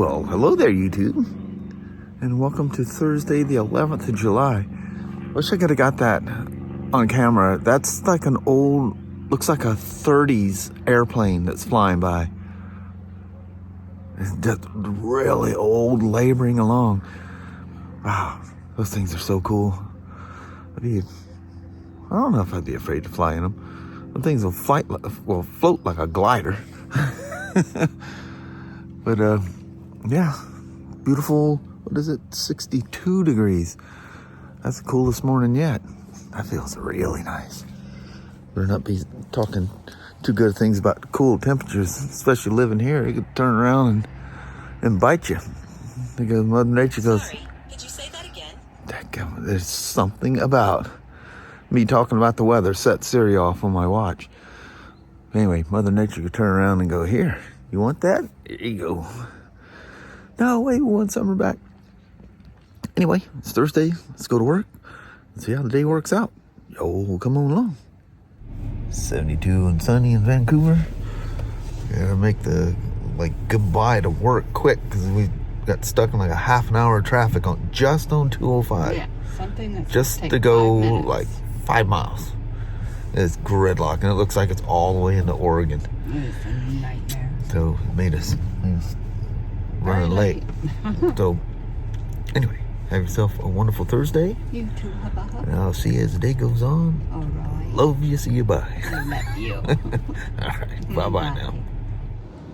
Well, hello there, YouTube, and welcome to Thursday, the 11th of July. Wish I could have got that on camera. That's like an old, looks like a 30s airplane that's flying by. It's just really old, laboring along. Wow, those things are so cool. I don't know if I'd be afraid to fly in them. The things will float like a glider. But yeah, beautiful. What is it? 62 degrees. That's the coolest morning yet. That feels really nice. Better not be talking too good things about cool temperatures, especially living here. You could turn around and bite you. Because Mother Nature goes. Sorry, could you say that again? There's something about me talking about the weather. Set Siri off on my watch. Anyway, Mother Nature could turn around and go, here, you want that? Here you go. No, wait, we want summer back. Anyway, it's Thursday. Let's go to work. Let's see how the day works out. Yo, come on along. 72 and sunny in Vancouver. Gotta make the goodbye to work quick because we got stuck in like a half an hour of traffic on 205. Yeah, something that's just to go 5 miles. It's gridlock, and it looks like it's all the way into Oregon. It is a nightmare. So it made us running late. So anyway, have yourself a wonderful Thursday. You too, Hubba. And I'll see you as the day goes on. All right. Love you. See you. Bye. I love you. All right. Bye-bye now.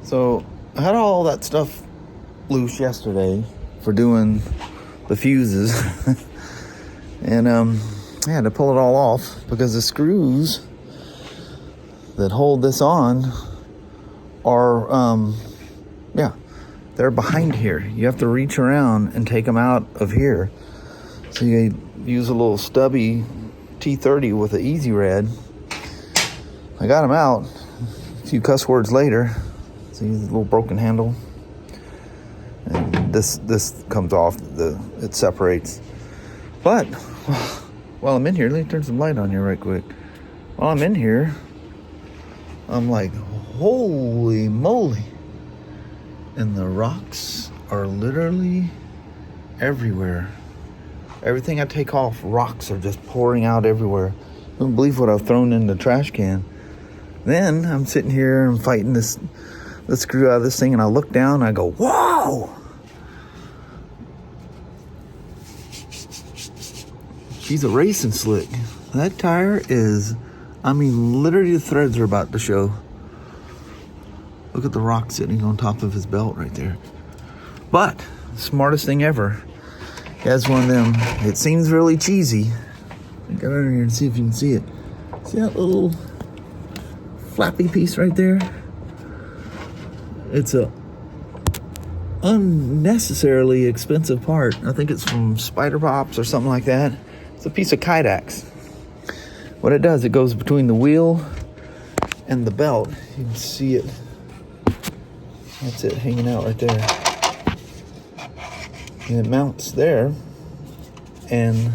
So I had all that stuff loose yesterday for doing the fuses. And I had to pull it all off because the screws that hold this on are, they're behind here. You have to reach around and take them out of here. So you use a little stubby T30 with an Easy Red. I got them out. A few cuss words later. See the little broken handle. And this comes off. It separates. But while I'm in here, let me turn some light on here right quick. While I'm in here, I'm like, holy moly. And the rocks are literally everywhere. Everything I take off, rocks are just pouring out everywhere. I don't believe what I've thrown in the trash can. Then I'm sitting here and fighting the screw out of this thing, and I look down and I go, whoa! She's a racing slick. That tire is, literally the threads are about to show. Look at the rock sitting on top of his belt right there. But, smartest thing ever. He has one of them. It seems really cheesy. Get under here and see if you can see it. See that little flappy piece right there? It's a unnecessarily expensive part. I think it's from Spyder Pops or something like that. It's a piece of Kydex. What it does, it goes between the wheel and the belt. You can see it. That's it, hanging out right there. And it mounts there. And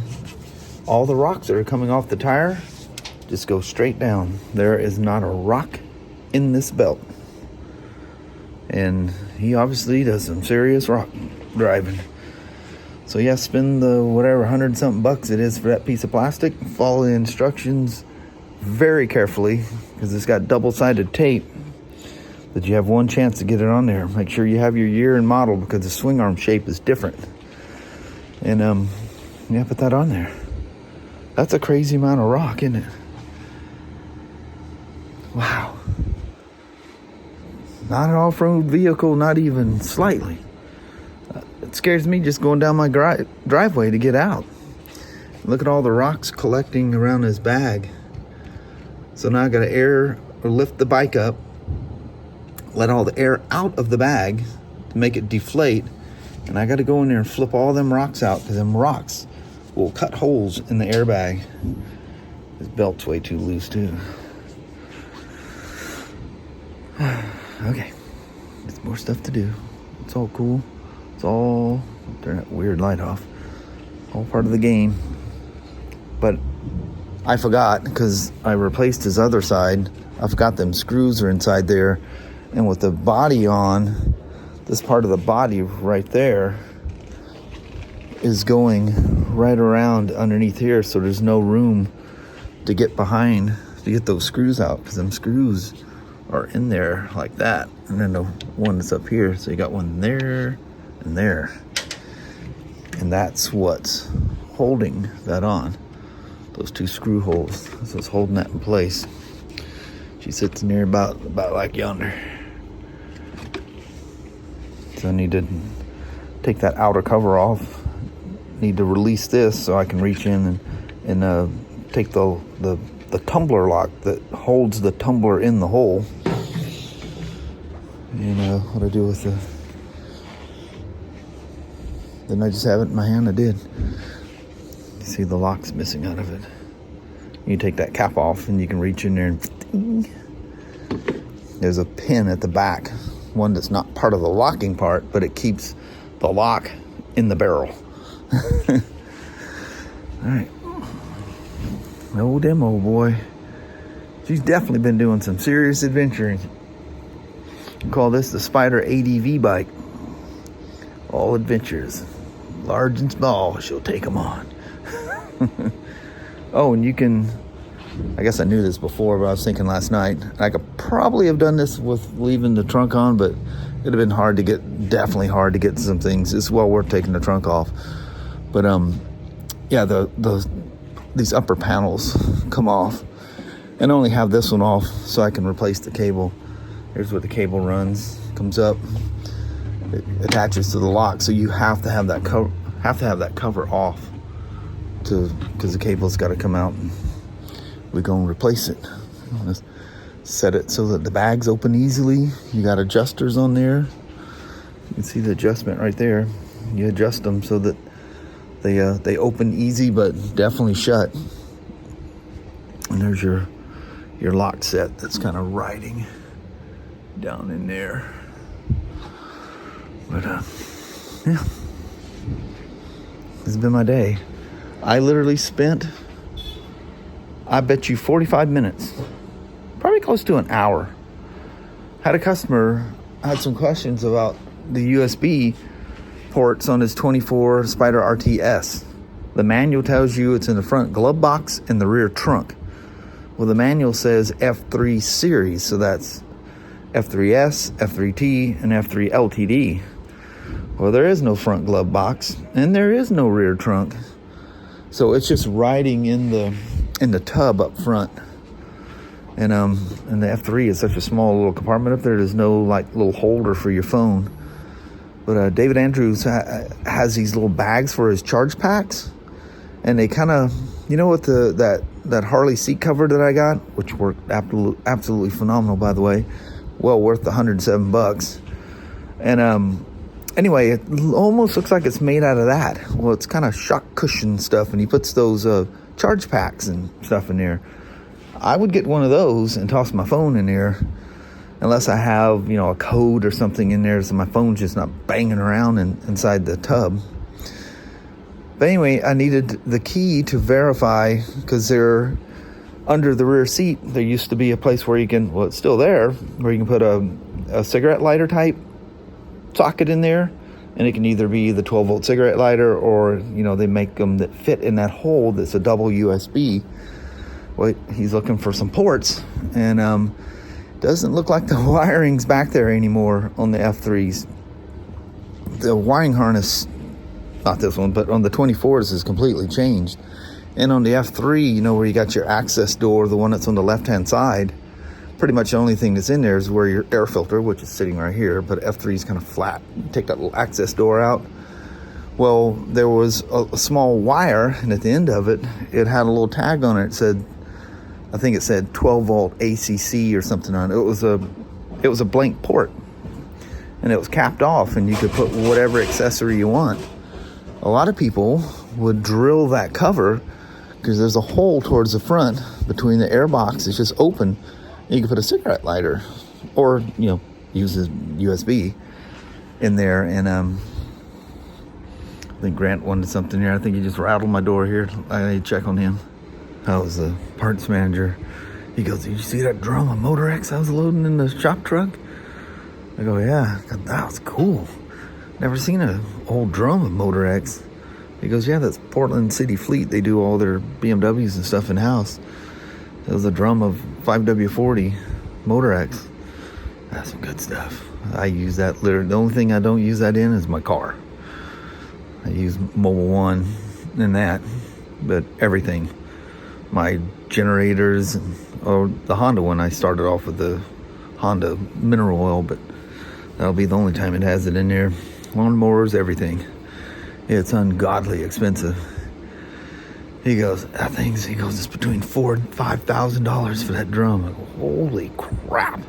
all the rocks that are coming off the tire just go straight down. There is not a rock in this belt. And he obviously does some serious rock driving. So yeah, spend the whatever $100-something bucks it is for that piece of plastic. Follow the instructions very carefully because it's got double-sided tape that you have one chance to get it on there. Make sure you have your year and model because the swing arm shape is different. And yeah, put that on there. That's a crazy amount of rock, isn't it? Wow. Not an off-road vehicle, not even slightly. It scares me just going down my driveway to get out. Look at all the rocks collecting around his bag. So now I got to lift the bike up, let all the air out of the bag to make it deflate, and I got to go in there and flip all them rocks out because them rocks will cut holes in the airbag. This belt's way too loose too. Okay, there's more stuff to do. It's all cool. It's all, turn that weird light off. All part of the game. But I forgot because I replaced his other side. I forgot them screws are inside there. And with the body on, this part of the body right there is going right around underneath here, so there's no room to get behind to get those screws out, because them screws are in there like that, and then the one that's up here, so you got one there and there, and that's what's holding that on. Those two screw holes, that's what's holding that in place. She sits in there about like yonder. So I need to take that outer cover off. Need to release this so I can reach in and take the tumbler lock that holds the tumbler in the hole. And what I do with the... Didn't I just have it in my hand? I did. You see the lock's missing out of it. You take that cap off and you can reach in there and ding. There's a pin at the back, one that's not part of the locking part, but it keeps the lock in the barrel. All right. No demo, boy. She's definitely been doing some serious adventuring. Call this the Spyder ADV bike. All adventures, large and small, she'll take them on. Oh, and you can, I guess I knew this before, but I was thinking last night, I could probably have done this with leaving the trunk on, but it'd have been hard to get, definitely hard to get some things. It's well worth taking the trunk off. But yeah, these upper panels come off, and I only have this one off so I can replace the cable. Here's where the cable runs, comes up, it attaches to the lock, so you have to have that cover off because the cable's got to come out, and we're going to replace it. Just set it so that the bags open easily. You got adjusters on there. You can see the adjustment right there. You adjust them so that they open easy, but definitely shut. And there's your lock set that's kind of riding down in there. But yeah, this has been my day. I literally spent, I bet you 45 minutes, probably close to an hour. Had a customer, had some questions about the USB ports on his 24 Spyder RTS. The manual tells you it's in the front glove box and the rear trunk. Well, the manual says F3 series, so that's F3S, F3T, and F3 LTD. Well, there is no front glove box and there is no rear trunk, so it's just riding in the tub up front. And the F3 is such a small little compartment up there. There's no like little holder for your phone. But David Andrews has these little bags for his charge packs, and they kind of, you know what, that Harley seat cover that I got, which worked absolutely phenomenal, by the way, well worth the $107. And anyway, it almost looks like it's made out of that. Well, it's kind of shock cushion stuff, and he puts those charge packs and stuff in there. I would get one of those and toss my phone in there, unless I have, a code or something in there, so my phone's just not banging around inside the tub. But anyway, I needed the key to verify, because they're under the rear seat. There used to be a place where you can, well, it's still there, where you can put a cigarette lighter type socket in there, and it can either be the 12-volt cigarette lighter, or, they make them that fit in that hole that's a double USB. Well, he's looking for some ports, and doesn't look like the wiring's back there anymore on the F3s. The wiring harness, not this one, but on the 24s is completely changed. And on the F3, where you got your access door, the one that's on the left-hand side, pretty much the only thing that's in there is where your air filter, which is sitting right here, but F3 is kind of flat. You take that little access door out. Well, there was a small wire, and at the end of it, it had a little tag on it. I think it said 12-volt ACC or something on it. It was a blank port, and it was capped off, and you could put whatever accessory you want. A lot of people would drill that cover because there's a hole towards the front between the air box. It's just open, and you can put a cigarette lighter, or use a USB in there. And I think Grant wanted something here. I think he just rattled my door here. I need to check on him. I was the parts manager. He goes, "Did you see that drum of Motor X I was loading in the shop truck?" I go, yeah. That was cool. Never seen an old drum of Motor X. He goes, yeah, that's Portland City Fleet. They do all their BMWs and stuff in-house. It was a drum of 5W40 Motor X. That's some good stuff. I use that literally. The only thing I don't use that in is my car. I use Mobile One in that. But everything. My generators, or the Honda one, I started off with the Honda mineral oil, but that'll be the only time it has it in there. Lawnmowers, everything. It's ungodly expensive. He goes, it's between $4,000 and $5,000 for that drum. I go, holy crap.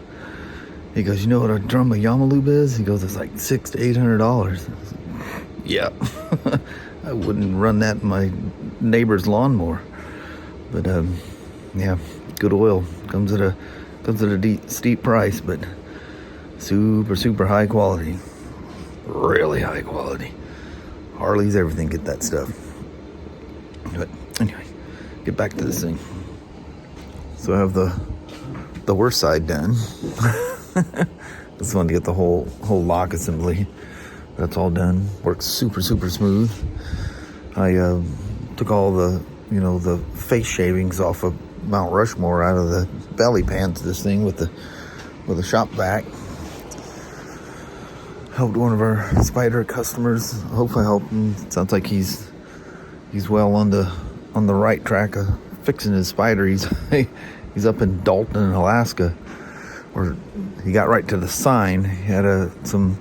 He goes, you know what a drum of Yamalube is? He goes, it's like $600 to $800. Yeah. I wouldn't run that in my neighbor's lawnmower. But yeah, good oil. Comes at a steep price, but super high quality. Really high quality. Harleys, everything, get that stuff. But anyway, get back to this thing. So I have the worst side done. Just wanted to get the whole lock assembly. That's all done. Works super smooth. I took all the face shavings off of Mount Rushmore out of the belly pans of this thing with the shop vac. Helped one of our Spyder customers. Hopefully helped him. Sounds like he's well on the right track of fixing his Spyder. He's up in Dalton, Alaska, where he got right to the sign. He had some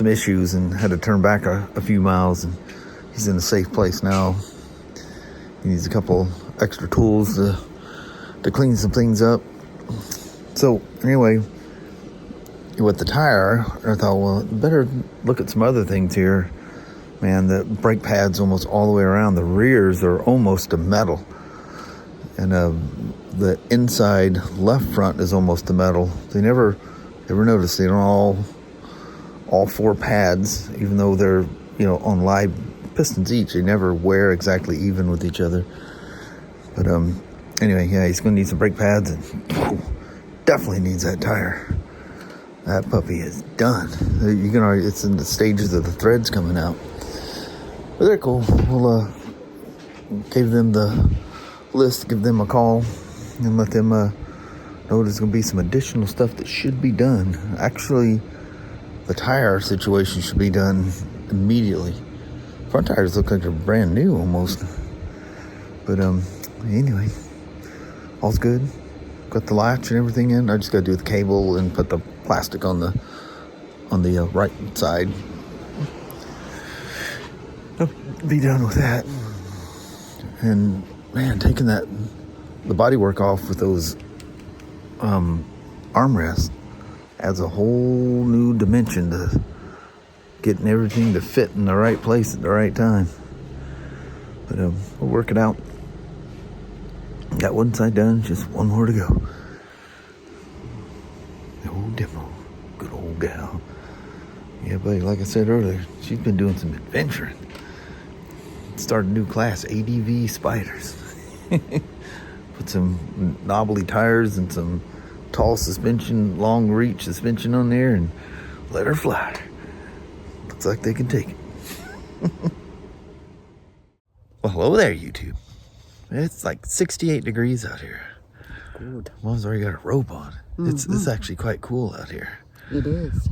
issues and had to turn back a few miles, and he's in a safe place now. He needs a couple extra tools to clean some things up. So anyway, with the tire, I thought, well, better look at some other things here. Man, the brake pad's almost all the way around. The rears are almost to metal. And the inside left front is almost to metal. They never notice they don't all four pads, even though they're, on live pistons each, they never wear exactly even with each other. But anyway, yeah, he's going to need some brake pads, and definitely needs that tire. That puppy is done. You can already, it's in the stages of the threads coming out. But they're cool. We'll give them the list, give them a call, and let them know there's going to be some additional stuff that should be done. Actually, the tire situation should be done immediately. Front tires look like they're brand new almost. But anyway, all's good. Got the latch and everything in. I just got to do the cable and put the plastic on the right side. I'll be done with that. And man, taking the bodywork off with those armrests adds a whole new dimension to getting everything to fit in the right place at the right time. But we'll work it out. Got one side done, just one more to go. The old demo, good old gal. Yeah, buddy, like I said earlier, she's been doing some adventuring. Started a new class, ADV Spyders. Put some knobbly tires and some tall suspension, long reach suspension on there, and let her fly. Looks like they can take it. Well, hello there, YouTube. It's like 68 degrees out here. Good. Mom's already got a robe on. It's actually quite cool out here. It is.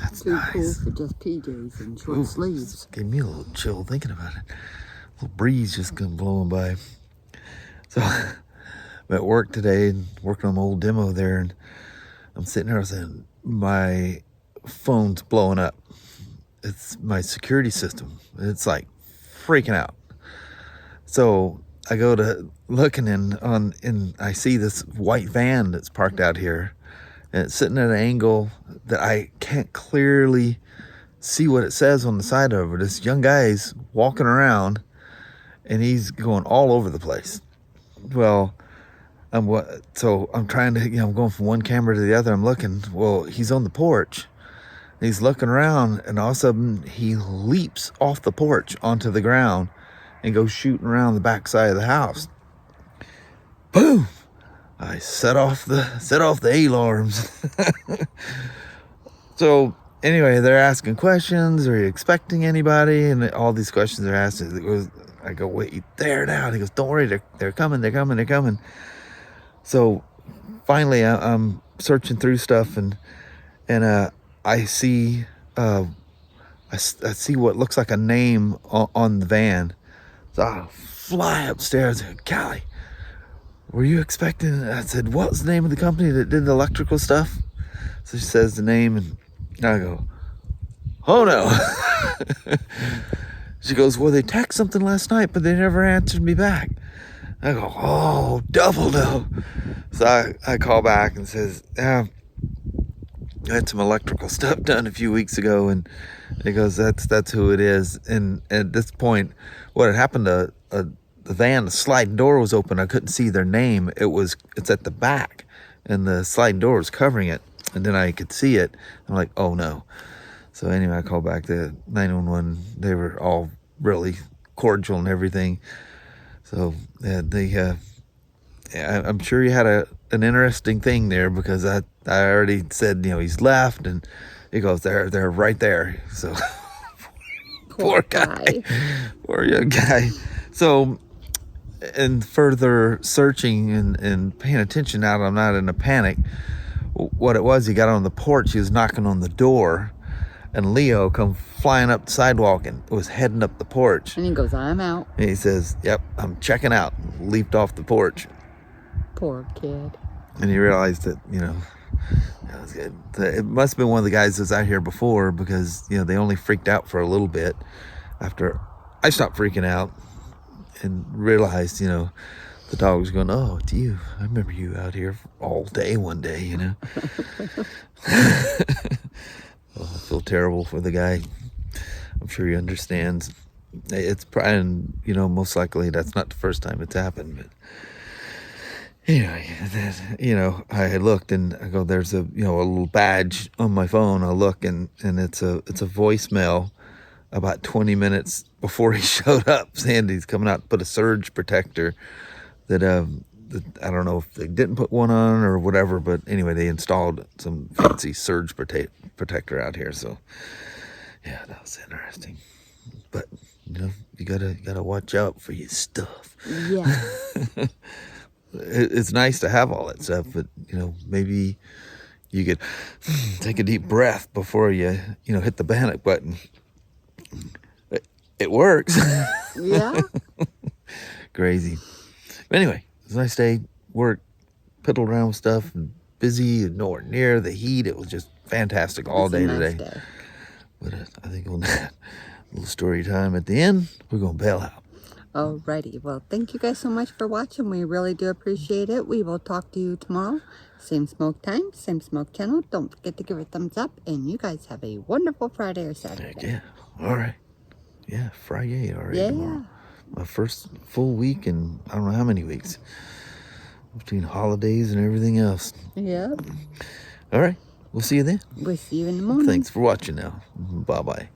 That's too nice. cool for just PJs and short sleeves. Gave me a little chill thinking about it. A little breeze just come blowing by. So I'm at work today and working on my old demo there, and I'm sitting there saying, my phone's blowing up. It's my security system. It's like freaking out. So I go to looking and I see this white van that's parked out here, and it's sitting at an angle that I can't clearly see what it says on the side of it. This young guy's walking around, and he's going all over the place. Well, I'm trying to, I'm going from one camera to the other. I'm looking. Well, he's on the porch. He's looking around, and all of a sudden he leaps off the porch onto the ground and goes shooting around the back side of the house. Boom! I set off the alarms. So anyway, they're asking questions. Are you expecting anybody? And all these questions are asked. I go, wait, there now. He goes, don't worry, they're coming, they're coming, they're coming. So finally, I'm searching through stuff, and I see I see what looks like a name on the van. So I fly upstairs. Callie, were you expecting? I said, what's the name of the company that did the electrical stuff? So she says the name, and I go, oh no. She goes, well, they texted something last night, but they never answered me back. I go, oh, double no. So I call back and says, yeah, I had some electrical stuff done a few weeks ago, and he goes, that's who it is. And at this point, what had happened to the van, the sliding door was open. I couldn't see their name. It's at the back, and the sliding door was covering it, and then I could see it. I'm like, oh no. So anyway, I called back to 911. They were all really cordial and everything. So I'm sure you had an interesting thing there, because I already said, he's left, and he goes, they're right there. So poor guy, poor young guy. So in further searching and paying attention, now that I'm not in a panic, what it was, he got on the porch, he was knocking on the door, and Leo come flying up the sidewalk and was heading up the porch. And he goes, I'm out. And he says, yep, I'm checking out. Leaped off the porch. Poor kid. And he realized that, that was good. It must have been one of the guys that was out here before, because, they only freaked out for a little bit after I stopped freaking out and realized, the dog was going, oh, it's you. I remember you out here all day one day, Oh, I feel terrible for the guy. I'm sure he understands. It's probably, most likely that's not the first time it's happened. But anyway, I had looked, and I go, there's a little badge on my phone. I look, and it's a voicemail about 20 minutes before he showed up, saying he's coming out to put a surge protector that I don't know if they didn't put one on or whatever, but anyway, they installed some fancy surge protector out here. So yeah, that was interesting. But you gotta watch out for your stuff. Yeah. It's nice to have all that stuff, but maybe you could take a deep breath before you hit the panic button. It works. Yeah. Crazy. But anyway, it was a nice day. Work, piddled around with stuff, and busy, and nowhere near the heat. It was just fantastic all day today. Day. But I think on that little story time at the end, we're going to bail out. Alrighty. Well, thank you guys so much for watching. We really do appreciate it. We will talk to you tomorrow. Same smoke time, same smoke channel. Don't forget to give it a thumbs up. And you guys have a wonderful Friday or Saturday. Heck yeah. All right. Yeah, Friday already. Yeah. Tomorrow. My first full week in I don't know how many weeks. Between holidays and everything else. Yeah. All right. We'll see you then. We'll see you in the morning. Thanks for watching now. Bye-bye.